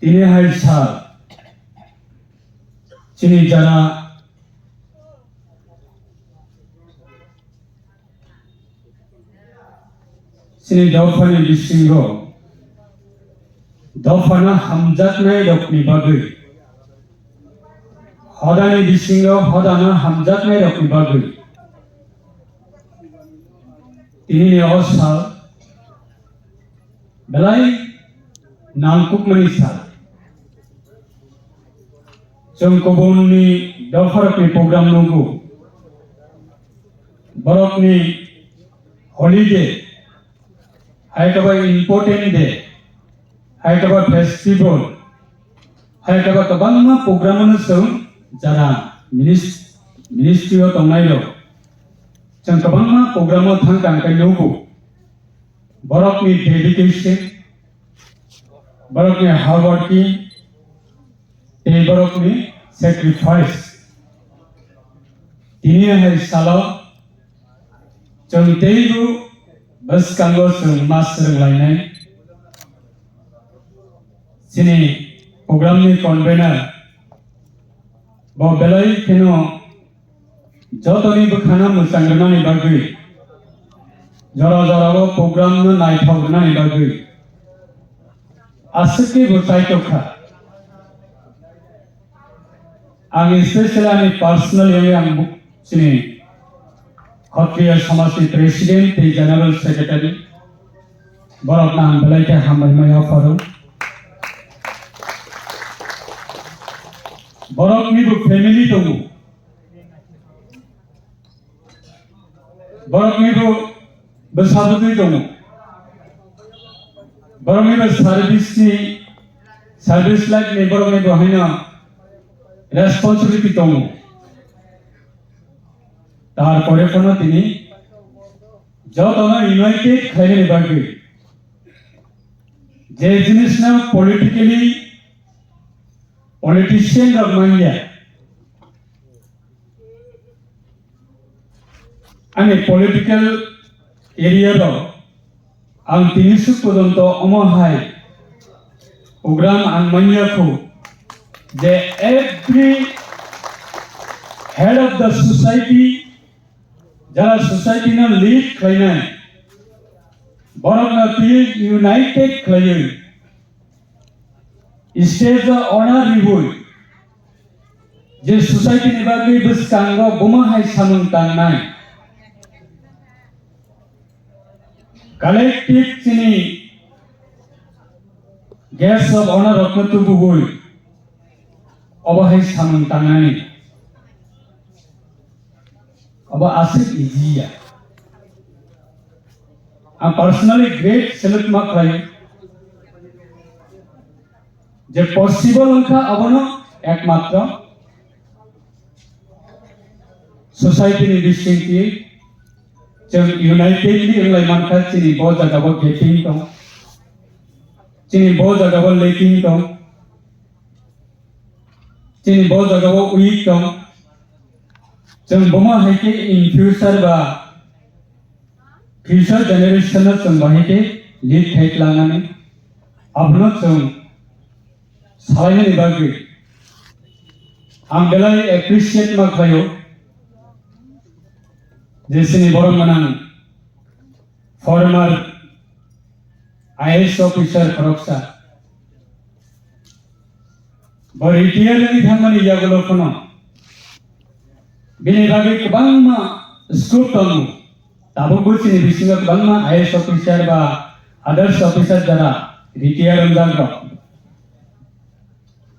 3000 সাল চিনি যারা চিনি दावफानि बिसिंग दावफाना हामजाथनाय रकनि बागै हदानि बिसिंग हदाना हामजाथनाय रकनि बागै तिनि असाल बेलाय नांकुकमनि साल जों गुबुननि दावफारकनि प्रग्राम नंगौ बरकनि हलिडे हायकबा इम्पोर्टेंट डे हायकबा फेस्टिवल हायकबा गोबां प्रग्रामानो जों जारा मिनिस्ट्रियाव दंनायल जों गोबां प्रग्रामाव थांखांखाय नंगौ बरकनि डेडिकेशन बरकनि हार्ड वर्किंग बरकनि सेक्रिफाइस 3000 सालाव जों दैबो बसकांगो जों मास रोंलायनाय जोंनि प्रग्रामनि कन्वेनर बेलाय केनो जतनि बखाना मोसांग्रानि बागै जरा जराबो प्रग्रामनो नायथावग्रानि बागै आसके बुसायतखा आं स्पेशली पर्सनली आं जोंनि खत्रिय समाजनि प्रेसिडेंट जनरल सेक्रेटारि बरक नाम बेलायके हामबाय आफादों बरकनिबो फेमिलि दङ बरकनिबो बैसागुदै दङ बरकनिबो सार्भिस लाइफनि बरकनिबो हायनो रेसपन्सिबिलिटी दङ तारपरे कोनो तिनी जतनो यूनाइटेड खायनि बागै जे जिनिसना पॉलिटिशियन रमानिया आंनि पॉलिटिकल एरिया आं तिनिसु पर्यन्त अमहाय प्रोग्राम आंमानियाखौ जे every head of the society जरा सोसाइटी ना लीड खायनाय बरकना यूनाइटेड खायो स्टेज ऑनर रिवुल जे सोसाइटी नि बागै बसकांगो बुमाहाय सामंतांनाय कलेक्टिव चिनी गेस्ट ऑफ ऑनर रत्नतु बुबुल अबहाय सामंतांनाय अब आसिक इजिया I personally great salute माखायो जे पॉसिबल उनका अबनो एकमात्र सोसाइटी नि बिसिंथि जों यूनाइटेडली इंलाय मानखा चिनि बहुत जगह गेटिंग दं चिनि बहुत जगह लेकिंग दं चिनि बहुत जगह वीक दं जों बुमा हायके इन फ्यूचर बा फ्यूचर जनरेशन जों बाहायके लीड टेक लानानै अबनो जों सालायनायनि बागै आं बेलाय एप्रिशिएट माखायो जेसिनि बरमनां फॉर्मर आईएएस ऑफिसर खरकसा रिटायरनि थांनानै जागोलो फनो बिनि बागै गोबां स्कोप दं दाबो बुजिनि बिसिङाव गोबां आईएएस ऑफिसर बा अदर्स ऑफिसर जरा रिटायर जागो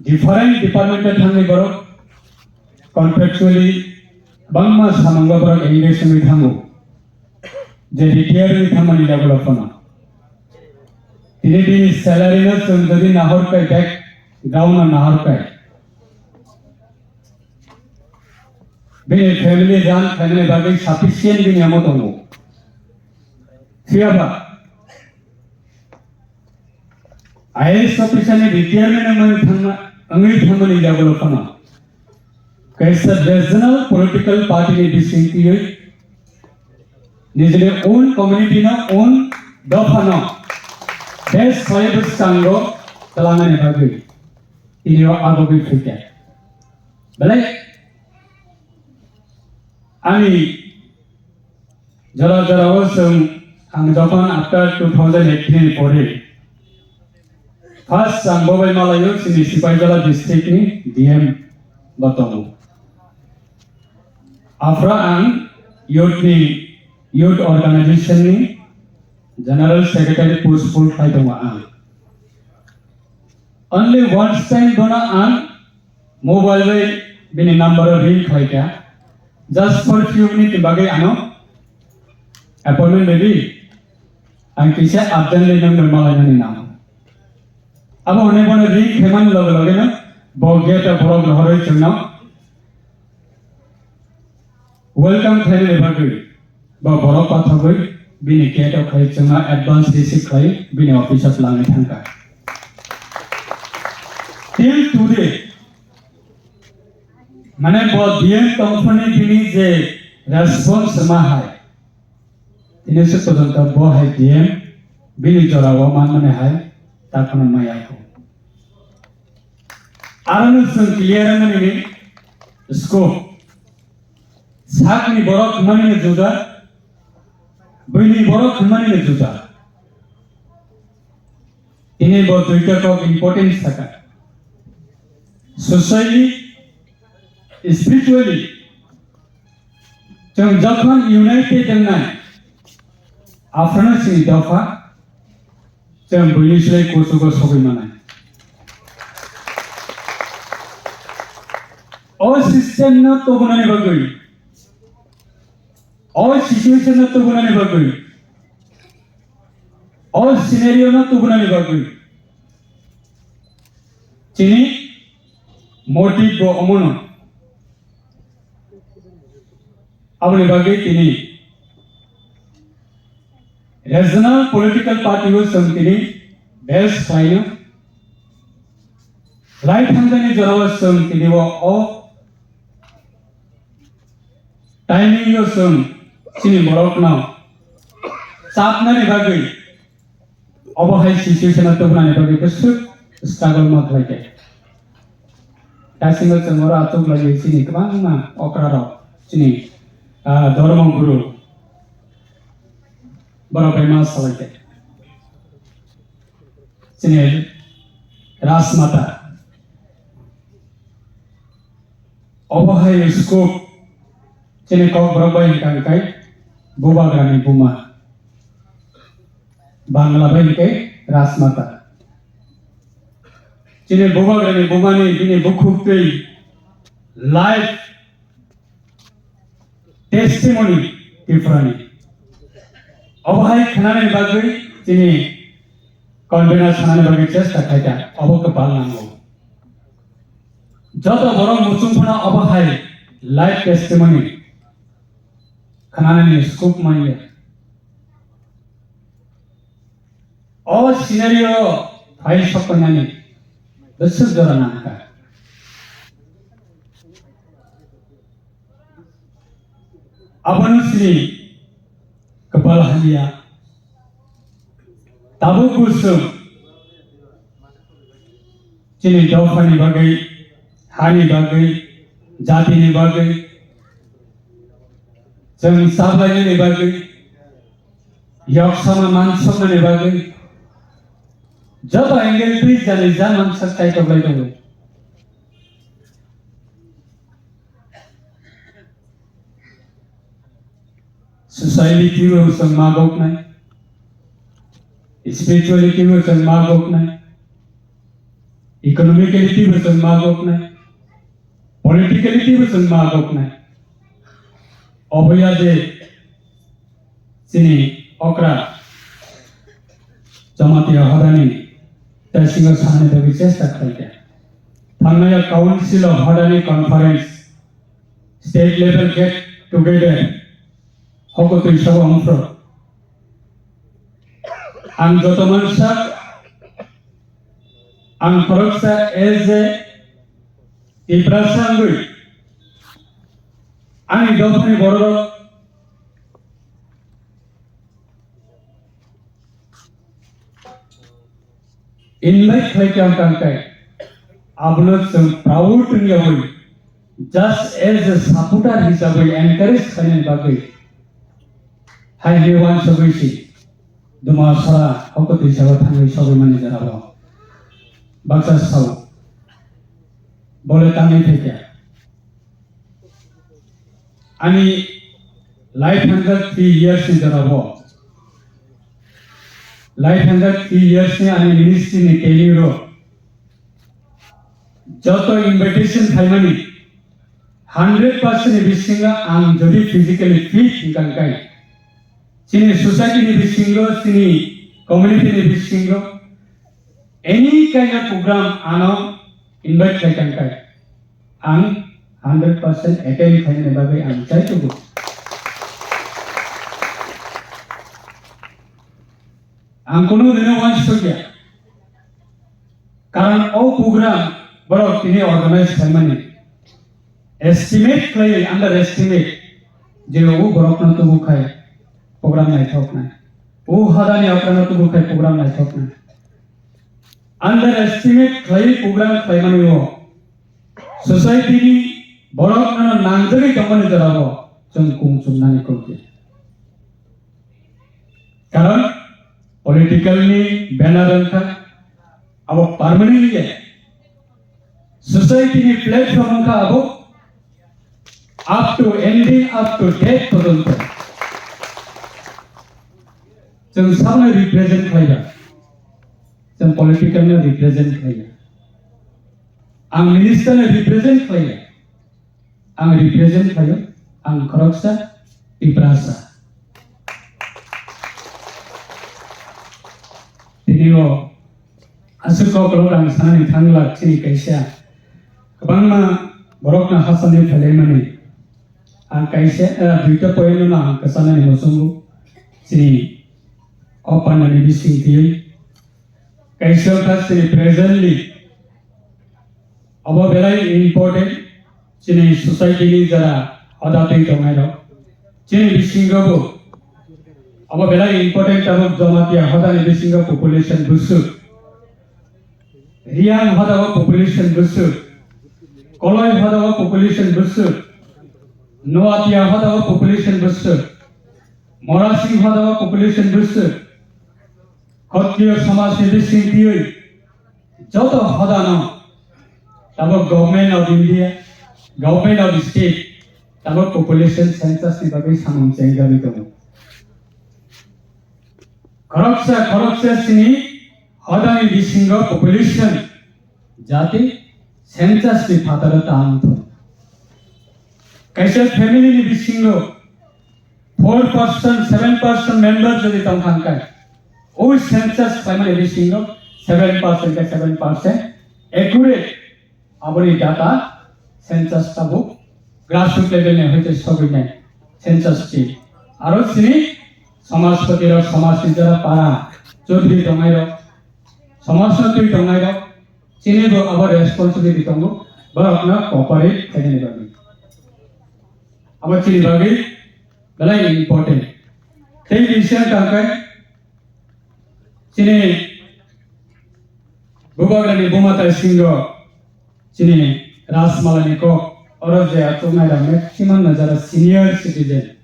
डिफरेंट डिपार्टमेंट थांनाय बरक कॉन्ट्रैक्चुअली गोबां सामंगा बरक एंगेजमेंट थांगो जे रिटायरनि थांनानै जागोलो फनो तिनि सैलरी न जों जदि नाहरकाय बैक गावना नाहरकाय बे फैमिली जान फैमिली बागै सफिशिएंट बिनि आमो दङ फियाबा आईएएस ऑफिसर ने रिटायरमेंट में थांनानै जागोलो फनो कैसे रीजनल पॉलिटिकल पार्टी ने बिसिंथि निजने ओन कम्युनिटी ना ओन दफाना देश साइबस सांगो खालामनायनि बागै दिनै आगोबै फैबाय बेलाय आंनि जरा जों आं जखन आफ्टर 2018 परे फार्स्ट आं बबाइ मालायाव जोंनि सिपाहिजाला डिस्ट्रिक्टनि डिएम बतमु आफ्टर आं youth organizationनि जनरल सेक्रेटारि पोस्ट फुल खालामदोंमोन आं only once time dona आं mobile बै बिनि नम्बर रिं खालामया just for few minutes बागै आङो appointment ready आं किसे अर्जेंट लेनों मालायनि नाम अब उन्हें बने रिंग खेमन लगे ना बोगेट बरक लहरे चुनाव वेलकम खाली बागै बरक पाथागै बिनि गेट खाली चुना एडवांस रिसीव खाली बिनि ऑफिसर लांने थांगा till today माने बहुत डीएम कंपनी बिनी जे रेस्पॉन्स माहाय ini sesuatu bahwa dia bini jorawa mana hai takkan maya ko aranu sun clear ini scope sak ni borok mani juda bini borok mani juda ini bahwa duita ko important saka socially spiritually jang jakhan united dengan after Singh दफा जों बयनिस्राय खस्थ'खौ सहायनानै all system न तोगुनानै बागै all situation न तोगुनानै बागै all scenario न तोगुनानै बागै चिनी मोटिव बो अमनो अपने बागै तिनी regional political party was something best final right hand ने जरा was something वो all timing was some sini borok now Sapna ने बागै अब हाई situation तो बनाने बागै कसुक struggle मत लगे दासिमबो जों अरा आतुक लगे sini गोबां ना अकरा राव sini धर्म गुरु बराबर मास लगे sini रासमाता अब हाई स्कोप sini kau बराबर इनका काय बुबाग्रानी बुमा बांग्ला बाई काय रासमाता sini बुबाग्रानी बुमानी बिनी बुखुपे लाइफ टेस्टिमोनी इफ्रानी अब हाई खानाने बागै दिनै कन्भेनार खानाने बागै चेष्टा खायदा अब कपाल नांगौ जत बरं मुसुमफोरा अब हाई लाइफ टेस्टिमोनी खानाने स्कोप मानिया और सिनेरियो फाइल सपनानि गोसो जरा नांका abanu sini kepala halia tabu kusum cini dofani bagai hani bagai jati ni bagai jeng sablai ni bagai yok sama mansum ni bagai jaba engel please jani zaman sakai kablai dong society वो संग मागोक नहीं, spirituality वो संग मागोक नहीं, economicality वो संग मागोक नहीं, politicality वो संग मागोक नहीं, अब यार जे सिनी ओकरा जमाती हरानी तैसिंगर सामने तो विशेष तक क्या, थांगनाया काउंसिल ऑफ हरानी conference, state level get together Hoko tu isawa umfro. Ang jotomansa, ang koroksa eze ibrasangui. Ang idofani bororo. invite खालायखां खांखाय आबनो जों proud नियावै just as a supporter हिसाबै encourage खालायनाय बागै हाय wan सबैसि दुमा सारा हकत हिसाबै थाङै सबै माने जाराबो बाक्सा साव बले ताङै फैया आनि लाइफ 103 years नि जाराबो लाइफ 103 years नि आनि मिनिस्ट्री नि केलिरो जत इनविटेशन थाइमानि 100% नि बिसिंगा आं जदि फिजिकली फिट हिकांखाय Sini society ni bisingo, sini community ni bisingo, any kind of program ano invite kaitan kai, ang 100% attend kaitan bagai ang cai tu bu. Ang kuno dino once to dia, karan all program borok ini organize kaimani, estimate kai underestimate, jero bu borok na tu bukai. Program naik thokna o hadani apna to bukai program naik thokna underestimate khai program khai mani o society ni borok na nangjari kamani jarabo jong kung chumnani koke karon political ni banner angka abo permanently ye society ni platform angka abo up to ending up to death porjonto जों सामने represent खाया जों political ने represent खाया आं minister ने represent खाया आं रिप्रेजेंट खायो आं खरकसा पिपरासा दिनियो आसुको कलरां सानानि थांला थिनि कैसा गोबांना बरकना हासानि फैलायमानि आं कैसा दुइटा पॉइन्ट ना आं कसानानि मसंगु सिनि open and missing theory. Kaisa kasi presently abo very important chini society ni jara adating tongairo chini bisingabu abo very important abo jamatia hadani bisinga population busu riang hadawa population busu koloi hadawa population busu noatia hadawa population busu morasing hadawa population busu Khotrio samaj ni bisintioi joto hadana tabo government of India government of the state tabo population census ni bagai samung cengga bito koroksa sini hadani bisinga population jati census ni fatara tanto kaisa family ni bisingo 4% 7% members jadi tangkangkai O census primary bisingo 7% ke 7% accurate abori data census tabu grassroots level ne hoite sobi nai census ti aro sini samajpati ro samaj nijara para chodri tongairo samajpati tongairo sini bo abo responsibility tongo barokna cooperate khaini bagi abo chini bagi very important tei bisya tangkai Sini Bubagrani Bumata Singo Sini Rasmalani ko orang je atau mereka maximum nazar senior citizen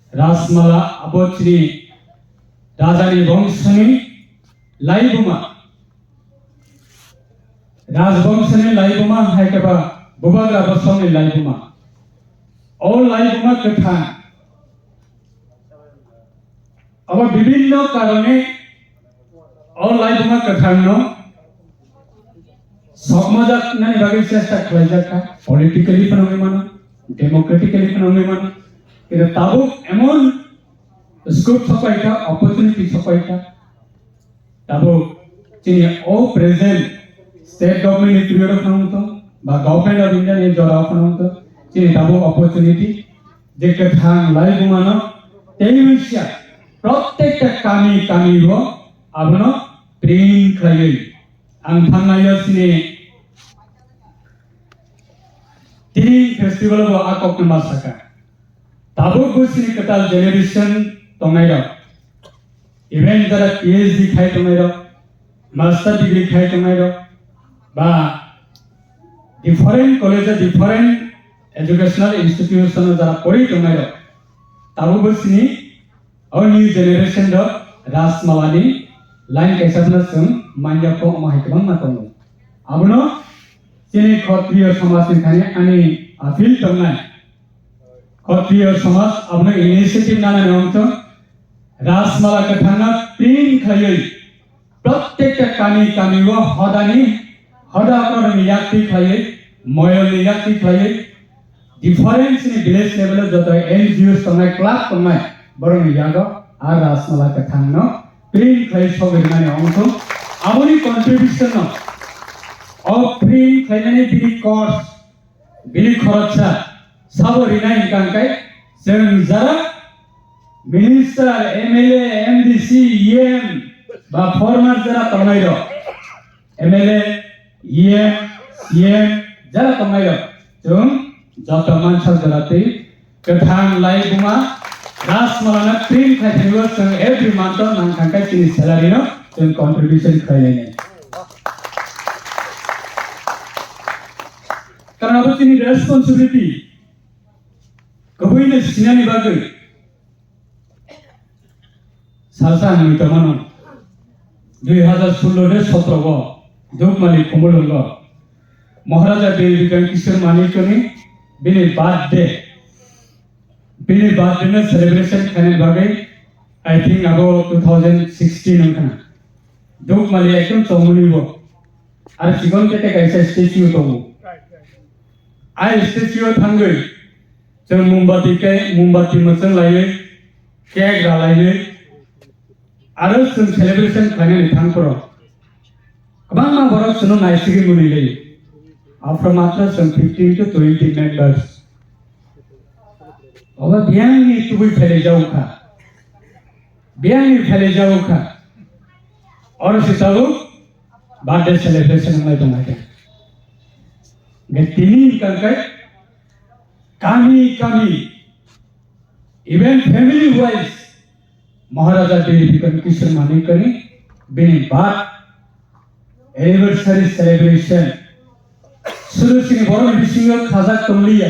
Rasmala abot sini Rajani Bongshani Laibuma Rajbongshani Laibuma hai keba Bubagra Bosoni Laibuma all Laibuma kethan अब विभिन्न कारणे all Laibuma kethanno समाजक नानी बागै चेष्टा खालायजाखा politically पनङै मानो democratically पनङै मानो किन्तु ताबो एमन scope सपायखा opportunity सपायखा ताबो चिनि all present state government ni period पनङतो बा government of India ni जरा पनङतो चिनि ताबो opportunity जे केथां Laibuma no तेइसा प्रत्येकटा कामी हो आबनो प्रिंट खायै आं थांनायाव सिनि तिनि फेस्टिवल बो आकक मासाका ताबो गुसिनि कताल जेनेरेशन तंगायरा इवेंट जरा पीएचडी खाय तंगायरा मास्टार डिग्री खाई तंगाई रो बा different college different educational institution जरा पढ़ी तंगाई रो ताबो बसिनी और न्यू जनरेशन रो राजमालानी लाइन कैसाबना जों मान्या को माहितबां मातंगो आबनो चिनि क्षत्रिय समाजनि थाने आंनि आपिल दंनाय क्षत्रिय समाज आबनो इनिशिएटिव नाना नंगतो राजमाला कथाना तीन खायै प्रत्येक कामी कामी वो हदानी हदा करनि याक्ति खायै मयलनि याक्ति खायै डिफरेंस नि विलेज लेवल जतो एनजीओ संनाय क्लाब संनाय बरनि यागो आ राजमाला कथानो तीन खायै सगैनानै अंगतो आबनि कन्ट्रिबिउशन of free खायनानै बिनि कर्स बिनि खरचा साबरिनाय गांखाय जों जरा मिनिस्टार एमएलए एमडीसी ईएम बा फॉर्मर जरा तंगाय रो एमएलए ईएम सीएम जरा तंगाय रो जों जत मानसा जराते कथां लाइबुमा राजमालाना प्रिन खायथेबो जों एवरी मंथ नांखांखाय जोंनि सैलारि नो जों कन्ट्रिबिउशन खायनाय karena apa ini responsibility kebuine sinani bagai salsa nami tamano 2016 de 17 go dukmali komolongo maharaja devikan kishor manikoni bini birthday na celebration khane bagai I think about 2016 onkana dukmali ekdom chomuni bo ar sigon kete kaisa statue tomo I statue थांगै जों मोमबाति मोजों लायो cake रालायो आरो जों celebration खालामनानै थांफोराव गोबां माबाराव जों नायसिगि मुनिलै after मात्र जों 15 to 20 members अबा बियांनि तुबै फैले जाऊखा और सिसाबो बर्थडे सेलिब्रेशन में दंगाय Getini kangkai kami even family wise Maharaja Devikan Kishor Manikoni bini bat anniversary celebration suru sini boro bisingo khazak tomliya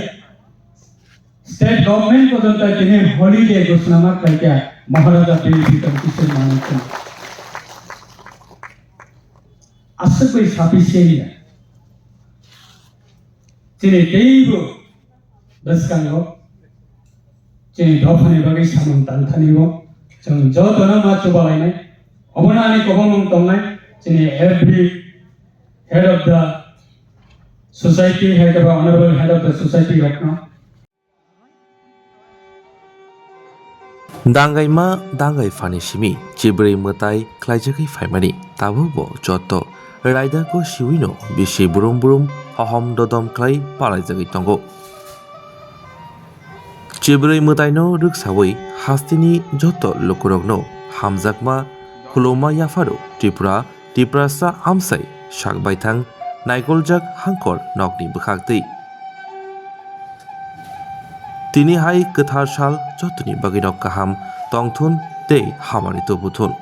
state government পর্যন্ত তিনি হলিডে ঘোষণা করেছে Maharaja Devikan Kishor Manikoni asal koi sufficient Cini teibo daskango cini dofani bagai samung tantanibo jeng jodona macu balainai obonani kobomong tongnai cini every head of the society head of honorable head of the society rokno Dangai ma dangai fani simi cibrei mutai klaijaki faimani tabu bo joto raida ko siwino bisi burum haham dodom klai palai jagi tongo cibrei mutai no ruksawi hastini joto lokurogno hamjakma khuloma yafaru tripura sa amsai sakbaithang naikoljak hangkor nokni bukhaktei tini hai kathar sal jotoni baginok kaham tongthun tei hamani tobuthun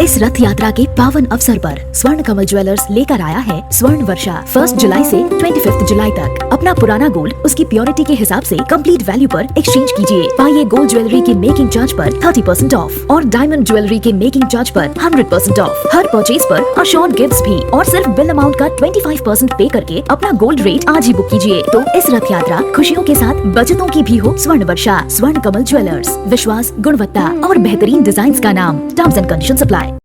इस रथ यात्रा के पावन अवसर पर स्वर्ण कमल jewellers लेकर आया है स्वर्ण वर्षा 1 जुलाई से 25 जुलाई तक। अपना पुराना गोल्ड उसकी प्योरिटी के हिसाब से कंप्लीट वैल्यू पर एक्सचेंज कीजिए। पाइए गोल्ड ज्वेलरी के मेकिंग चार्ज पर 30% ऑफ और डायमंड ज्वेलरी के मेकिंग चार्ज पर 100% ऑफ। हर परचेज पर अश्योर्ड गिफ्ट्स भी और सिर्फ बिल अमाउंट का 25% पे करके अपना गोल्ड रेट आज ही बुक कीजिए। तो इस रथ यात्रा खुशियों के साथ बचतों की भी हो। स्वर्ण वर्षा स्वर्ण कमल ज्वेलर्स, विश्वास, गुणवत्ता और बेहतरीन डिजाइन का नाम। Terms and conditions apply.